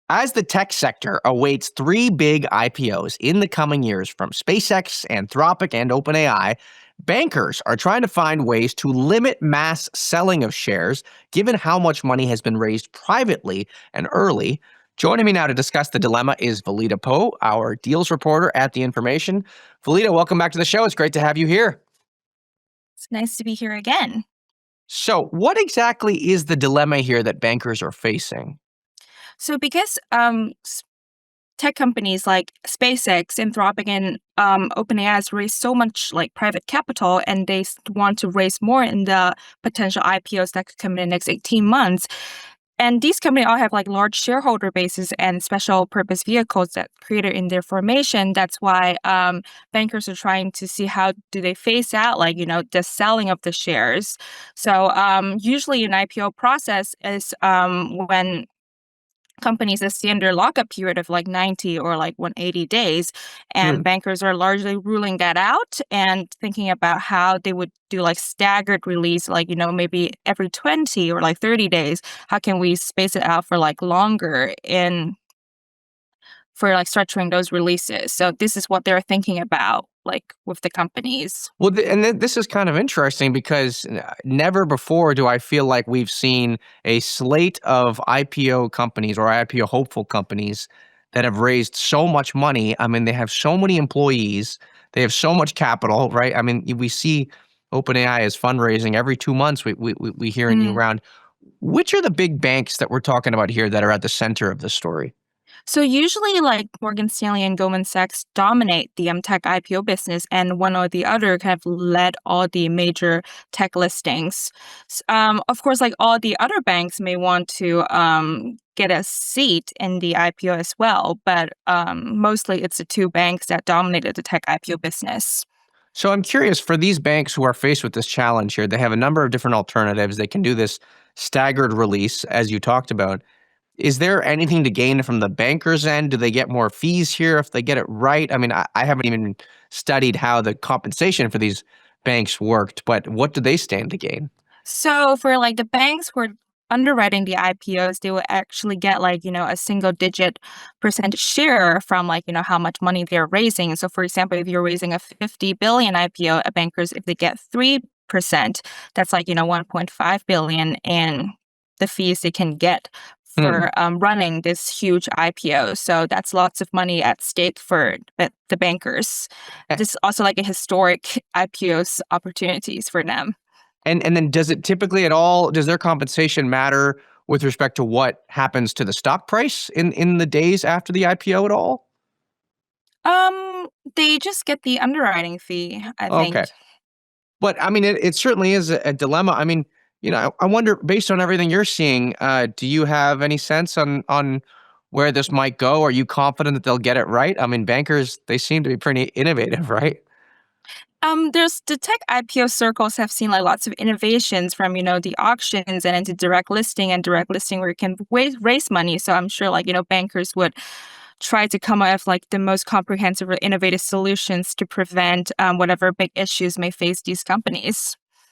As the tech sector awaits three big IPOs in the coming years from SpaceX, Anthropic, and OpenAI, bankers are trying to find ways to limit mass selling of shares, given how much money has been raised privately and early. Joining me now to discuss the dilemma is Valida Poe, our deals reporter at The Information. Valida, welcome back to the show. It's great to have you here. It's nice to be here again. So, what exactly is the dilemma here that bankers are facing? So because tech companies like SpaceX, Anthropic, and OpenAI has raised so much like private capital, and they want to raise more in the potential IPOs that could come in the next 18 months. And these companies all have like large shareholder bases and special purpose vehicles that created in their formation. That's why bankers are trying to see how do they phase out the selling of the shares. So usually an IPO process is when companies extend their lockup period of like 90 or like 180 days. And bankers are largely ruling that out and thinking about how they would do like staggered release, maybe every 20 or like 30 days. How can we space it out for like longer for like structuring those releases? So this is what they're thinking about, like with the companies. Well, this is kind of interesting because never before do I feel like we've seen a slate of IPO companies or IPO hopeful companies that have raised so much money. I mean, they have so many employees, they have so much capital, right? I mean, we see OpenAI is fundraising every 2 months. We hear a new round. Which are the big banks that we're talking about here that are at the center of the story? So usually, like Morgan Stanley and Goldman Sachs dominate the tech IPO business, and one or the other kind of led all the major tech listings. Of course, like all the other banks may want to get a seat in the IPO as well, but mostly it's the two banks that dominated the tech IPO business. So I'm curious, for these banks who are faced with this challenge here, they have a number of different alternatives. They can do this staggered release, as you talked about. Is there anything to gain from the banker's end? Do they get more fees here if they get it right? I mean, I haven't even studied how the compensation for these banks worked, but what do they stand to gain? So for like the banks who are underwriting the IPOs, they will actually get a single digit percentage share from how much money they're raising. So for example, if you're raising a 50 billion IPO, a bankers, if they get 3%, that's 1.5 billion in the fees they can get for running this huge IPO. So that's lots of money at stake for the bankers. This is also like a historic IPOs opportunities for them. And then does it typically does their compensation matter with respect to what happens to the stock price in the days after the IPO at all? They just get the underwriting fee, I think. Okay. But I mean, it certainly is a dilemma. I mean, I wonder, based on everything you're seeing, do you have any sense on where this might go? Are you confident that they'll get it right? I mean, bankers, they seem to be pretty innovative, right? There's the tech IPO circles have seen like lots of innovations from the auctions and into direct listing where you can raise money. So I'm sure bankers would try to come up with like the most comprehensive or innovative solutions to prevent whatever big issues may face these companies.